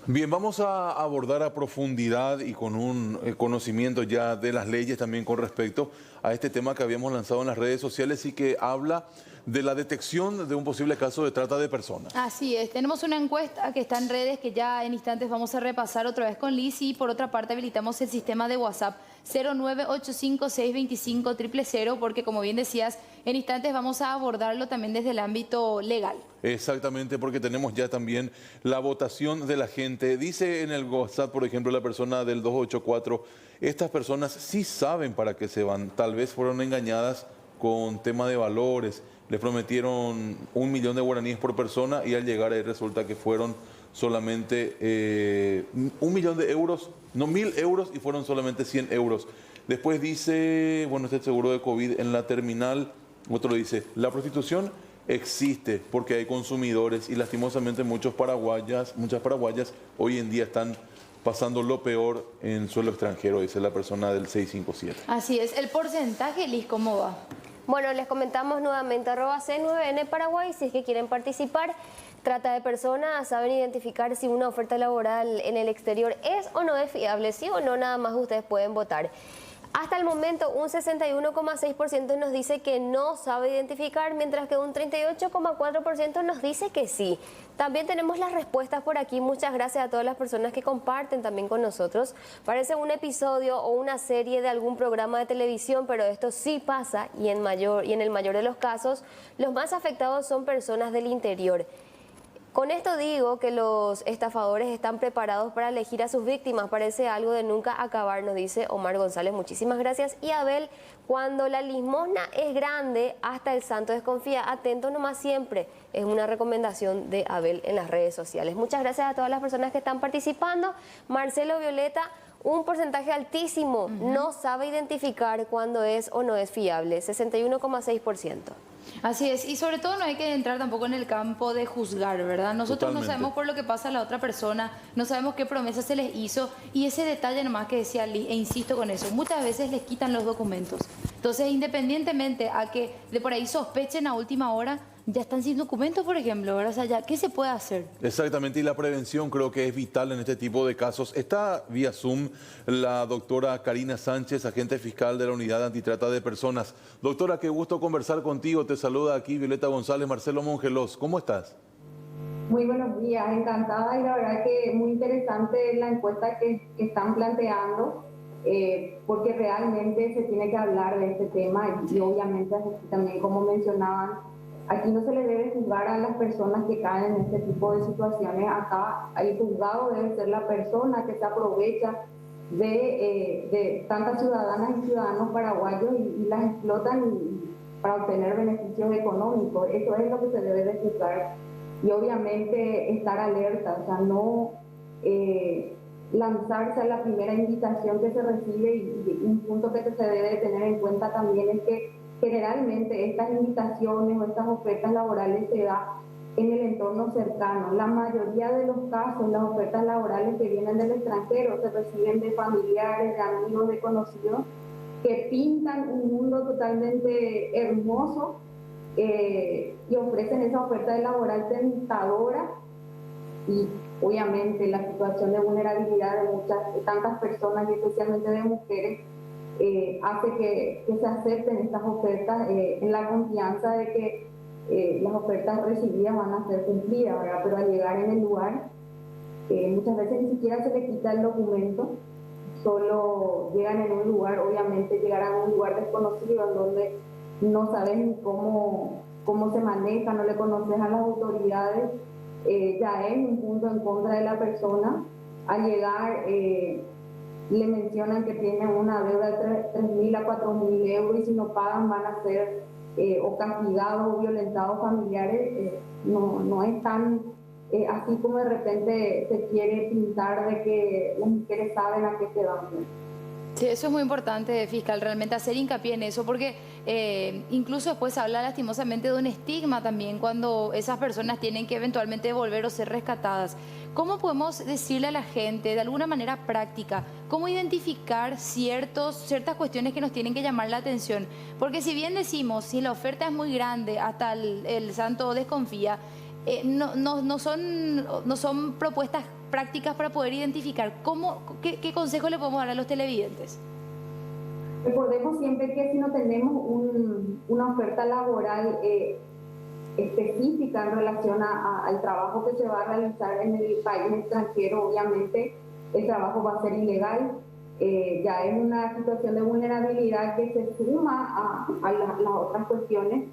Bien, vamos a abordar a profundidad y con un conocimiento ya de las leyes también con respecto a este tema que habíamos lanzado en las redes sociales y que habla de la detección de un posible caso de trata de personas. Así es, tenemos una encuesta que está en redes que ya en instantes vamos a repasar otra vez con Liz y por otra parte habilitamos el sistema de WhatsApp 0985-625-000 porque como bien decías, en instantes vamos a abordarlo también desde el ámbito legal. Exactamente, porque tenemos ya también la votación de la gente. Dice en el WhatsApp, por ejemplo, la persona del 284, estas personas sí saben para qué se van, tal vez fueron engañadas con tema de valores, les prometieron 1 millón de guaraníes por persona y al llegar ahí resulta que fueron solamente 1 millón de euros, no 1.000 euros y fueron solamente 100 euros. Después dice, bueno, este seguro de COVID en la terminal, otro dice, la prostitución existe porque hay consumidores y lastimosamente muchas paraguayas hoy en día están pasando lo peor en suelo extranjero, dice la persona del 657. Así es, el porcentaje, Liz, ¿cómo va? Bueno, les comentamos nuevamente, @C9N Paraguay, si es que quieren participar. Trata de personas, saben identificar si una oferta laboral en el exterior es o no es fiable, sí o no, nada más ustedes pueden votar. Hasta el momento, un 61,6% nos dice que no sabe identificar, mientras que un 38,4% nos dice que sí. También tenemos las respuestas por aquí. Muchas gracias a todas las personas que comparten también con nosotros. Parece un episodio o una serie de algún programa de televisión, pero esto sí pasa y en el mayor de los casos, los más afectados son personas del interior. Con esto digo que los estafadores están preparados para elegir a sus víctimas. Parece algo de nunca acabar, nos dice Omar González. Muchísimas gracias. Y Abel, cuando la limosna es grande, hasta el santo desconfía. Atento nomás siempre. Es una recomendación de Abel en las redes sociales. Muchas gracias a todas las personas que están participando. Marcelo Violeta, un porcentaje altísimo. No sabe identificar cuándo es o no es fiable. 61,6%. Así es, y sobre todo no hay que entrar tampoco en el campo de juzgar, ¿verdad? Nosotros no sabemos por lo que pasa a la otra persona, no sabemos qué promesa se les hizo y ese detalle nomás que decía Lee, e insisto con eso, muchas veces les quitan los documentos. Entonces, independientemente a que de por ahí sospechen a última hora, ya están sin documentos, por ejemplo, ¿verdad? O sea, ya, ¿qué se puede hacer? Exactamente, y la prevención creo que es vital en este tipo de casos. Está vía Zoom la doctora Karina Sánchez, agente fiscal de la Unidad Antitrata de Personas. Doctora, qué gusto conversar contigo. Te saluda aquí Violeta González, Marcelo Mongelos. ¿Cómo estás? Muy buenos días, encantada y la verdad que muy interesante la encuesta que están planteando, porque realmente se tiene que hablar de este tema y obviamente también como mencionaban, aquí no se le debe juzgar a las personas que caen en este tipo de situaciones. Acá el juzgado debe ser la persona que se aprovecha de tantas ciudadanas y ciudadanos paraguayos y las explotan para obtener beneficios económicos. Eso es lo que se debe de juzgar y obviamente estar alerta, o sea, no lanzarse a la primera invitación que se recibe y un punto que se debe de tener en cuenta también es que generalmente estas invitaciones o estas ofertas laborales se dan en el entorno cercano. La mayoría de los casos, las ofertas laborales que vienen del extranjero se reciben de familiares, de amigos, de conocidos, que pintan un mundo totalmente hermoso y ofrecen esa oferta laboral tentadora y obviamente la situación de vulnerabilidad de tantas personas y especialmente de mujeres hace que se acepten estas ofertas en la confianza de que las ofertas recibidas van a ser cumplidas, ¿verdad? Pero al llegar en el lugar, muchas veces ni siquiera se le quita el documento, solo llegan en un lugar, obviamente llegarán a un lugar desconocido en donde no sabes ni cómo se maneja, no le conoces a las autoridades, ya es un punto en contra de la persona. Al llegar le mencionan que tienen una deuda de 3.000 a 4.000 euros y si no pagan van a ser o castigados o violentados familiares. No es tan así como de repente se quiere pintar de que las mujeres saben a qué se van. Sí, eso es muy importante, fiscal, realmente hacer hincapié en eso, porque incluso después se habla lastimosamente de un estigma también cuando esas personas tienen que eventualmente volver o ser rescatadas. ¿Cómo podemos decirle a la gente, de alguna manera práctica, cómo identificar ciertas cuestiones que nos tienen que llamar la atención? Porque si bien decimos, si la oferta es muy grande, hasta el santo desconfía, no son propuestas prácticas para poder identificar? ¿Qué consejo le podemos dar a los televidentes? Recordemos siempre que si no tenemos una oferta laboral específica en relación al trabajo que se va a realizar en el país extranjero, obviamente el trabajo va a ser ilegal. Ya es una situación de vulnerabilidad que se suma a las otras cuestiones.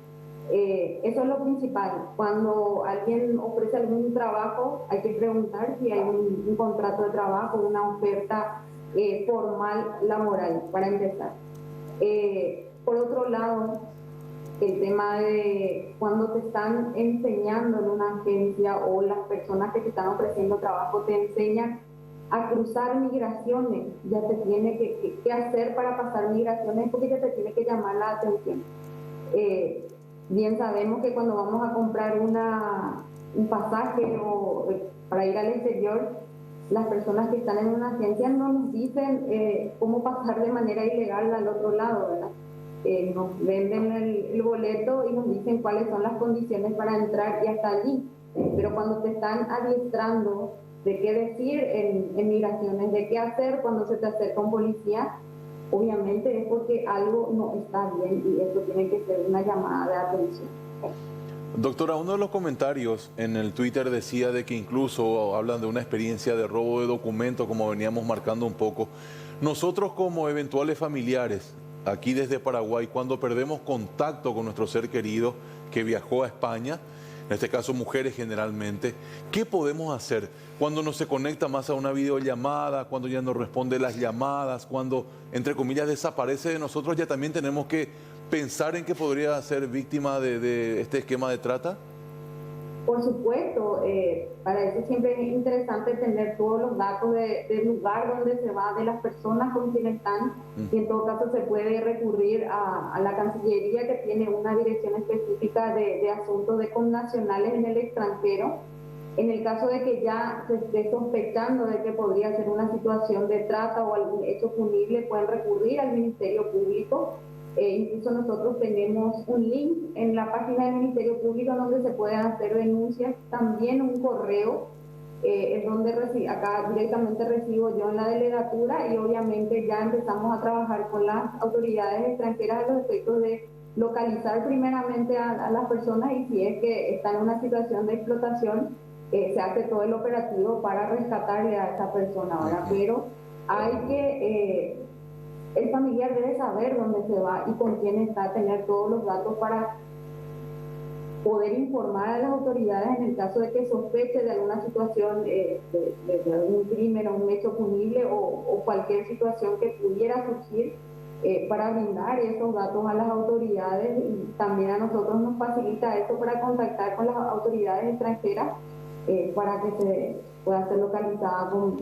Eso es lo principal. Cuando alguien ofrece algún trabajo, hay que preguntar si hay un contrato de trabajo, una oferta formal laboral, para empezar. Por otro lado, el tema de cuando te están enseñando en una agencia o las personas que te están ofreciendo trabajo te enseñan a cruzar migraciones, ya te tiene que hacer para pasar migraciones porque ya te tiene que llamar la atención. Bien sabemos que cuando vamos a comprar un pasaje o para ir al exterior, las personas que están en una agencia no nos dicen cómo pasar de manera ilegal al otro lado, ¿verdad? Nos venden el boleto y nos dicen cuáles son las condiciones para entrar y hasta allí. Pero cuando te están adiestrando de qué decir en migraciones, de qué hacer cuando se te acerca un policía, obviamente es porque algo no está bien y eso tiene que ser una llamada de atención. Doctora, uno de los comentarios en el Twitter decía de que incluso hablan de una experiencia de robo de documentos, como veníamos marcando un poco. Nosotros como eventuales familiares, aquí desde Paraguay, cuando perdemos contacto con nuestro ser querido que viajó a España, en este caso mujeres generalmente, ¿qué podemos hacer cuando no se conecta más a una videollamada, cuando ya no responde las llamadas, cuando, entre comillas, desaparece de nosotros? ¿Ya también tenemos que pensar en que podría ser víctima de este esquema de trata? Por supuesto, para eso siempre es interesante tener todos los datos del lugar donde se va, de las personas con quienes están, y en todo caso se puede recurrir a la Cancillería, que tiene una dirección específica de asuntos de connacionales en el extranjero. En el caso de que ya se esté sospechando de que podría ser una situación de trata o algún hecho punible, pueden recurrir al Ministerio Público. Incluso nosotros tenemos un link en la página del Ministerio Público donde se pueden hacer denuncias, también un correo, en donde acá directamente recibo yo en la delegatura, y obviamente ya empezamos a trabajar con las autoridades extranjeras a los efectos de localizar primeramente a las personas, y si es que están en una situación de explotación, se hace todo el operativo para rescatarle a esa persona. Ahora, pero hay que... el familiar debe saber dónde se va y con quién está, tener todos los datos para poder informar a las autoridades en el caso de que sospeche de alguna situación de algún crimen o un hecho punible o cualquier situación que pudiera surgir, para brindar esos datos a las autoridades, y también a nosotros nos facilita eso para contactar con las autoridades extranjeras para que se pueda ser localizada con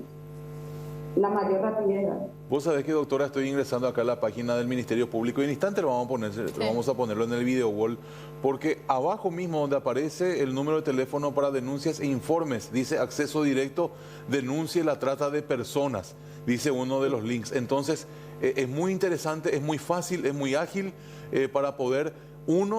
la mayor rapidez. Vos sabés que, doctora, estoy ingresando acá a la página del Ministerio Público y en instante lo vamos a ponerlo en el video wall, porque abajo mismo donde aparece el número de teléfono para denuncias e informes, dice acceso directo, denuncie la trata de personas, dice uno de los links. Entonces, es muy interesante, es muy fácil, es muy ágil para poder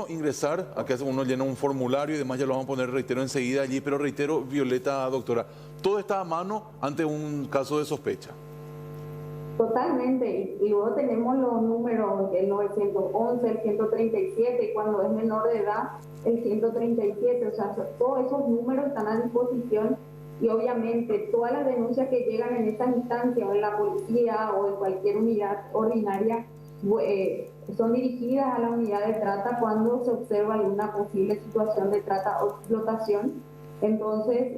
ingresar. Acá uno llena un formulario y demás, ya lo vamos a poner, reitero, enseguida allí, pero reitero, Violeta, doctora, todo está a mano ante un caso de sospecha. Totalmente, y luego tenemos los números, el 911, el 137, y cuando es menor de edad, el 137, o sea, todos esos números están a disposición, y obviamente todas las denuncias que llegan en esta instancia, o en la policía, o en cualquier unidad ordinaria, son dirigidas a la unidad de trata cuando se observa alguna posible situación de trata o explotación. Entonces,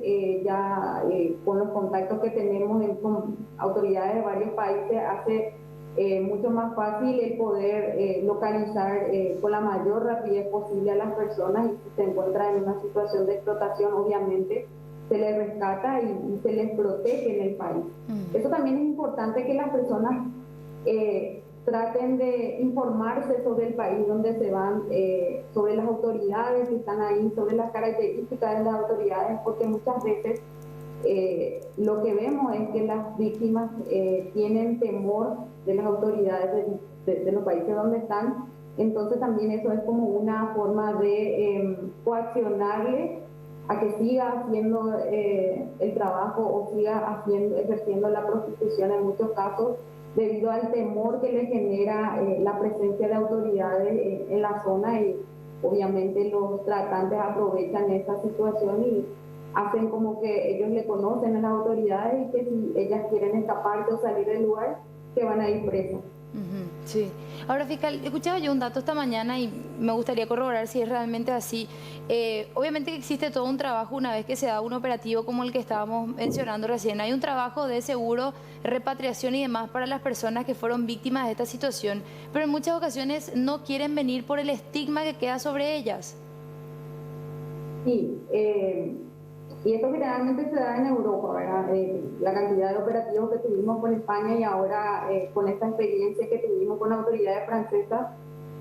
con los contactos que tenemos con autoridades de varios países, hace mucho más fácil el poder localizar con la mayor rapidez posible a las personas, y si se encuentran en una situación de explotación, obviamente se les rescata y se les protege en el país. Eso también es importante, que las personas traten de informarse sobre el país donde se van, sobre las autoridades que están ahí, sobre las características de las autoridades, porque muchas veces lo que vemos es que las víctimas tienen temor de las autoridades de los países donde están. Entonces también eso es como una forma de coaccionarle a que siga haciendo el trabajo o siga ejerciendo la prostitución en muchos casos, debido al temor que le genera la presencia de autoridades en la zona, y obviamente los tratantes aprovechan esa situación y hacen como que ellos le conocen a las autoridades y que si ellas quieren escaparse o salir del lugar, que van a ir presas. Sí. Ahora, fiscal, escuchaba yo un dato esta mañana y me gustaría corroborar si es realmente así. Obviamente que existe todo un trabajo una vez que se da un operativo como el que estábamos mencionando recién. Hay un trabajo de seguro, repatriación y demás para las personas que fueron víctimas de esta situación, pero en muchas ocasiones no quieren venir por el estigma que queda sobre ellas. Sí, y esto generalmente se da en Europa, ¿verdad? La cantidad de operativos que tuvimos con España y ahora con esta experiencia que tuvimos con autoridades francesas,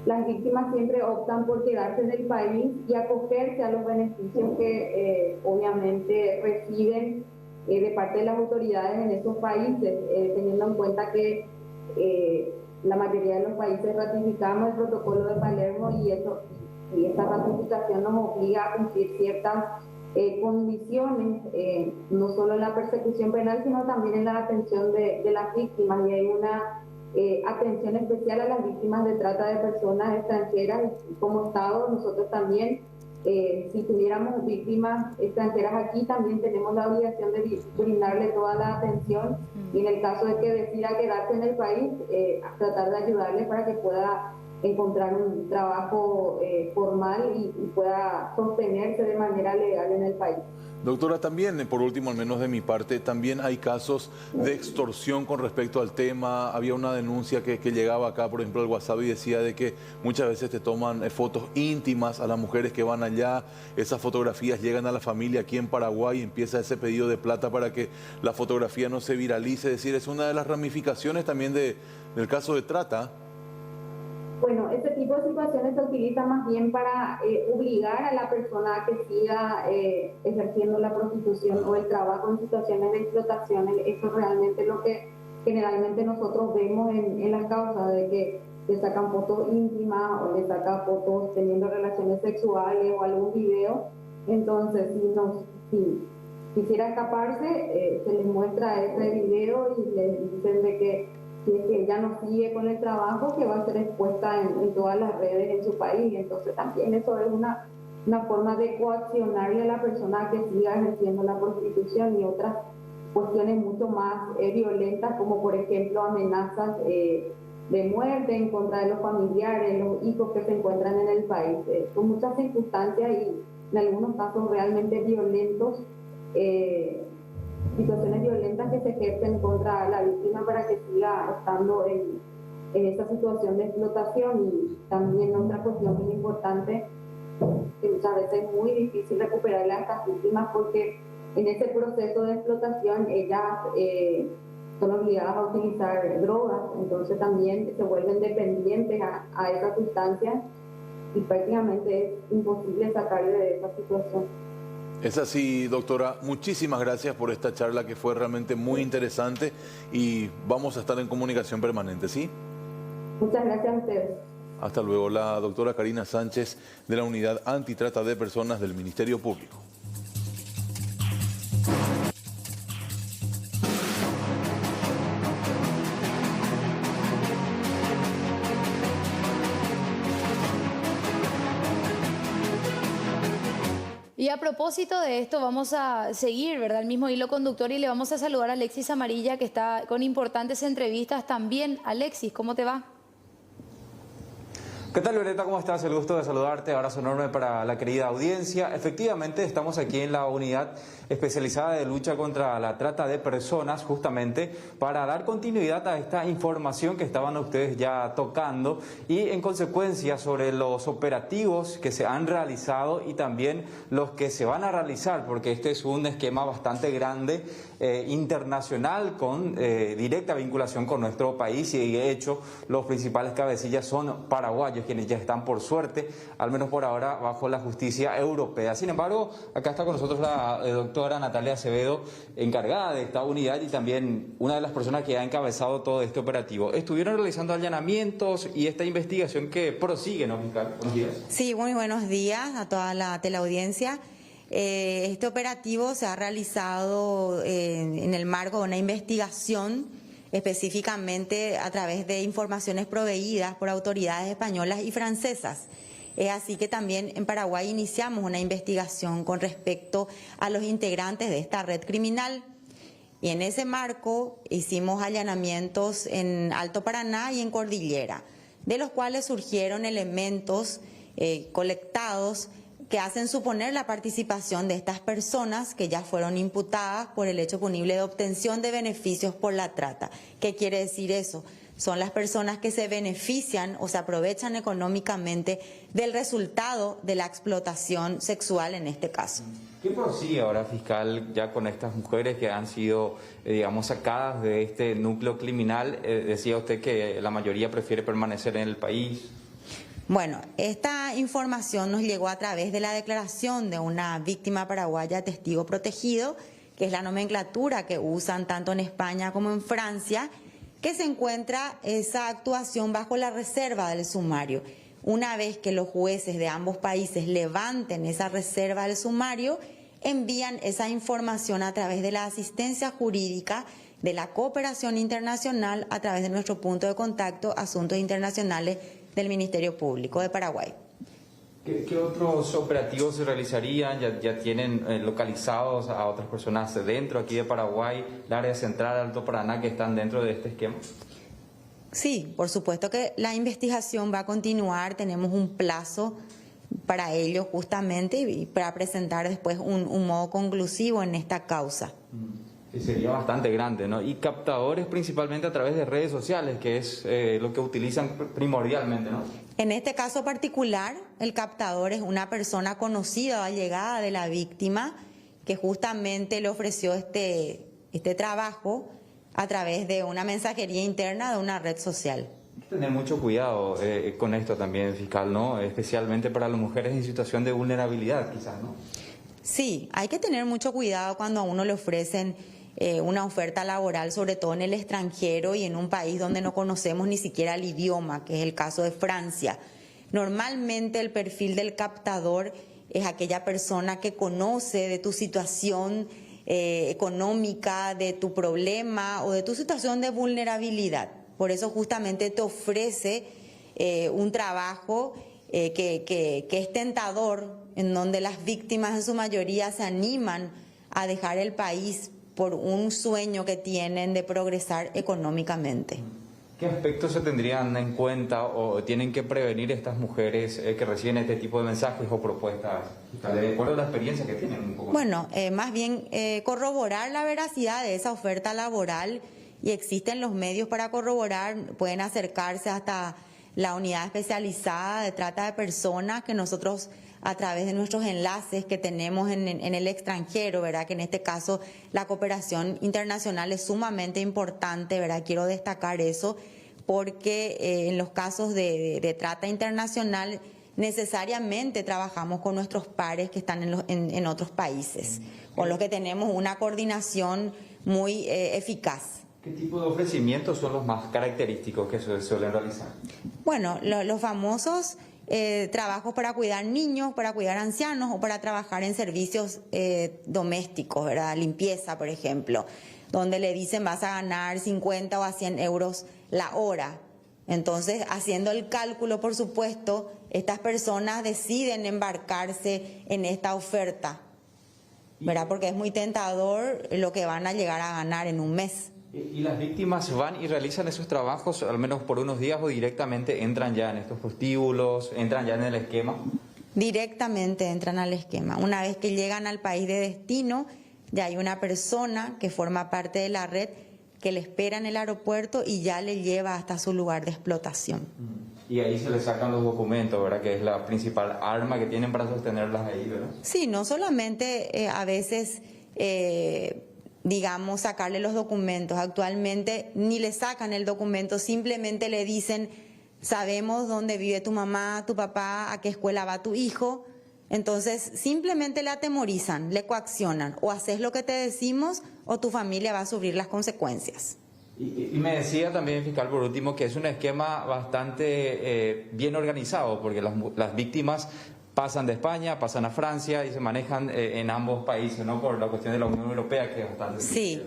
las víctimas siempre optan por quedarse en el país y acogerse a los beneficios que obviamente reciben de parte de las autoridades en esos países, teniendo en cuenta que la mayoría de los países ratificamos el protocolo de Palermo y esta ratificación nos obliga a cumplir ciertas condiciones, no solo en la persecución penal, sino también en la atención de las víctimas, y hay una atención especial a las víctimas de trata de personas extranjeras. Y como Estado, nosotros también, si tuviéramos víctimas extranjeras aquí, también tenemos la obligación de brindarle toda la atención, y en el caso de que decida quedarse en el país, tratar de ayudarle para que pueda encontrar un trabajo formal y pueda sostenerse de manera legal en el país. Doctora, también, por último, al menos de mi parte, también hay casos de extorsión con respecto al tema. Había una denuncia que llegaba acá, por ejemplo, al WhatsApp, y decía de que muchas veces te toman fotos íntimas a las mujeres que van allá. Esas fotografías llegan a la familia aquí en Paraguay y empieza ese pedido de plata para que la fotografía no se viralice. Es decir, es una de las ramificaciones también del caso de trata. Bueno, este tipo de situaciones se utiliza más bien para obligar a la persona a que siga ejerciendo la prostitución o el trabajo en situaciones de explotación. Eso es realmente lo que generalmente nosotros vemos en las causas, de que le sacan fotos íntimas o le sacan fotos teniendo relaciones sexuales o algún video. Entonces, si quisiera escaparse, se les muestra ese video y les dicen de que si es que ella no sigue con el trabajo, que va a ser expuesta en todas las redes en su país. Entonces también eso es una forma de coaccionarle a la persona que siga ejerciendo la prostitución, y otras cuestiones mucho más violentas, como por ejemplo amenazas de muerte en contra de los familiares, los hijos que se encuentran en el país. Son muchas circunstancias y en algunos casos realmente violentos, situaciones violentas que se ejercen contra la víctima para que siga estando en esa situación de explotación. Y también otra cuestión muy importante, que muchas veces es muy difícil recuperarle a estas víctimas, porque en ese proceso de explotación ellas son obligadas a utilizar drogas, entonces también se vuelven dependientes a esas sustancias y prácticamente es imposible sacarle de esa situación. Es así, doctora. Muchísimas gracias por esta charla que fue realmente muy interesante, y vamos a estar en comunicación permanente, ¿sí? Muchas gracias a ustedes. Hasta luego. La doctora Karina Sánchez, de la Unidad Antitrata de Personas del Ministerio Público. Y a propósito de esto, vamos a seguir, ¿verdad?, el mismo hilo conductor, y le vamos a saludar a Alexis Amarilla, que está con importantes entrevistas también. Alexis, ¿cómo te va? ¿Qué tal, Violeta? ¿Cómo estás? El gusto de saludarte. Abrazo enorme para la querida audiencia. Efectivamente, estamos aquí en la unidad especializada de lucha contra la trata de personas, justamente para dar continuidad a esta información que estaban ustedes ya tocando, y en consecuencia sobre los operativos que se han realizado y también los que se van a realizar, porque este es un esquema bastante grande, internacional, con directa vinculación con nuestro país, y de hecho los principales cabecillas son paraguayos, quienes ya están, por suerte, al menos por ahora, bajo la justicia europea. Sin embargo, acá está con nosotros la doctora Natalia Acevedo, encargada de esta unidad y también una de las personas que ha encabezado todo este operativo. Estuvieron realizando allanamientos y esta investigación que prosigue, ¿no, fiscal? Buenos días. Sí, muy buenos días a toda la teleaudiencia. Este operativo se ha realizado en el marco de una investigación, específicamente a través de informaciones proveídas por autoridades españolas y francesas. Es así que también en Paraguay iniciamos una investigación con respecto a los integrantes de esta red criminal. Y en ese marco hicimos allanamientos en Alto Paraná y en Cordillera, de los cuales surgieron elementos colectados que hacen suponer la participación de estas personas que ya fueron imputadas por el hecho punible de obtención de beneficios por la trata. ¿Qué quiere decir eso? Son las personas que se benefician o se aprovechan económicamente del resultado de la explotación sexual en este caso. ¿Qué prosigue ahora, fiscal, ya con estas mujeres que han sido, digamos, sacadas de este núcleo criminal? Decía usted que la mayoría prefiere permanecer en el país. Bueno, esta información nos llegó a través de la declaración de una víctima paraguaya testigo protegido, que es la nomenclatura que usan tanto en España como en Francia, que se encuentra esa actuación bajo la reserva del sumario. Una vez que los jueces de ambos países levanten esa reserva del sumario, envían esa información a través de la asistencia jurídica de la cooperación internacional a través de nuestro punto de contacto Asuntos Internacionales del Ministerio Público de Paraguay. ¿Qué otros operativos se realizarían? ¿Ya tienen localizados a otras personas dentro aquí de Paraguay, el área central, Alto Paraná, que están dentro de este esquema? Sí, por supuesto que la investigación va a continuar, tenemos un plazo para ello justamente y para presentar después un modo conclusivo en esta causa. Que sería bastante grande, ¿no? Y captadores principalmente a través de redes sociales, que es lo que utilizan primordialmente, ¿no? En este caso particular, el captador es una persona conocida o allegada de la víctima que justamente le ofreció este trabajo a través de una mensajería interna de una red social. Hay que tener mucho cuidado con esto también, fiscal, ¿no? Especialmente para las mujeres en situación de vulnerabilidad, quizás, ¿no? Sí, hay que tener mucho cuidado cuando a uno le ofrecen una oferta laboral, sobre todo en el extranjero y en un país donde no conocemos ni siquiera el idioma, que es el caso de Francia. Normalmente el perfil del captador es aquella persona que conoce de tu situación económica, de tu problema o de tu situación de vulnerabilidad. Por eso justamente te ofrece un trabajo que es tentador, en donde las víctimas en su mayoría se animan a dejar el país por un sueño que tienen de progresar económicamente. ¿Qué aspectos se tendrían en cuenta o tienen que prevenir estas mujeres que reciben este tipo de mensajes o propuestas? De acuerdo a la experiencia que tienen un poco. Bueno, más bien corroborar la veracidad de esa oferta laboral, y existen los medios para corroborar, pueden acercarse hasta la unidad especializada de trata de personas que nosotros a través de nuestros enlaces que tenemos en el extranjero, ¿verdad? Que en este caso la cooperación internacional es sumamente importante, ¿verdad? Quiero destacar eso porque en los casos de trata internacional necesariamente trabajamos con nuestros pares que están en otros países, con los que tenemos una coordinación muy eficaz. ¿Qué tipo de ofrecimientos son los más característicos que se suelen realizar? Bueno, los famosos trabajos para cuidar niños, para cuidar ancianos o para trabajar en servicios domésticos, ¿verdad? Limpieza, por ejemplo, donde le dicen vas a ganar 50 o a 100 euros la hora. Entonces, haciendo el cálculo, por supuesto, estas personas deciden embarcarse en esta oferta, ¿verdad? Porque es muy tentador lo que van a llegar a ganar en un mes. ¿Y las víctimas van y realizan esos trabajos al menos por unos días o directamente entran ya en estos prostíbulos, entran ya en el esquema? Directamente entran al esquema. Una vez que llegan al país de destino, ya hay una persona que forma parte de la red que le espera en el aeropuerto y ya le lleva hasta su lugar de explotación. Y ahí se les sacan los documentos, ¿verdad? Que es la principal arma que tienen para sostenerlas ahí, ¿verdad? Sí, no solamente a veces... digamos, sacarle los documentos. Actualmente ni le sacan el documento, simplemente le dicen, sabemos dónde vive tu mamá, tu papá, a qué escuela va tu hijo. Entonces, simplemente le atemorizan, le coaccionan. O haces lo que te decimos o tu familia va a sufrir las consecuencias. Y me decía también, fiscal, por último, que es un esquema bastante bien organizado, porque las víctimas pasan de España, pasan a Francia y se manejan en ambos países, ¿no? Por la cuestión de la Unión Europea, que es bastante... Sí,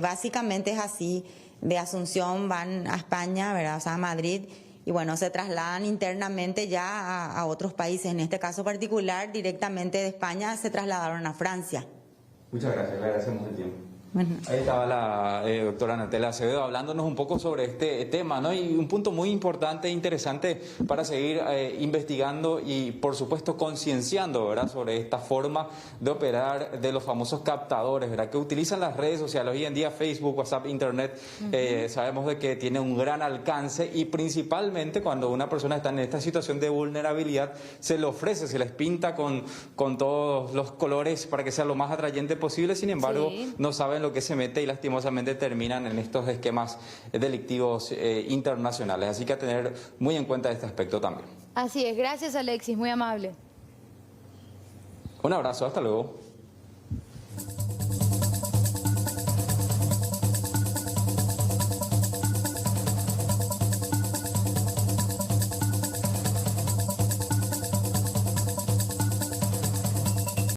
básicamente es así. De Asunción van a España, ¿verdad? O sea, a Madrid, y bueno, se trasladan internamente ya a otros países. En este caso particular, directamente de España se trasladaron a Francia. Muchas gracias, le agradecemos el tiempo. Bueno. Ahí estaba la doctora Natalia Acevedo hablándonos un poco sobre este tema, ¿no? Y un punto muy importante e interesante para seguir investigando y, por supuesto, concienciando, ¿verdad?, sobre esta forma de operar de los famosos captadores, ¿verdad?, que utilizan las redes sociales. Hoy en día Facebook, WhatsApp, Internet, sabemos de que tiene un gran alcance y principalmente cuando una persona está en esta situación de vulnerabilidad, se le ofrece, se les pinta con todos los colores para que sea lo más atrayente posible, sin embargo, no saben lo que se mete y lastimosamente terminan en estos esquemas delictivos internacionales. Así que a tener muy en cuenta este aspecto también. Así es, gracias Alexis, muy amable. Un abrazo, hasta luego.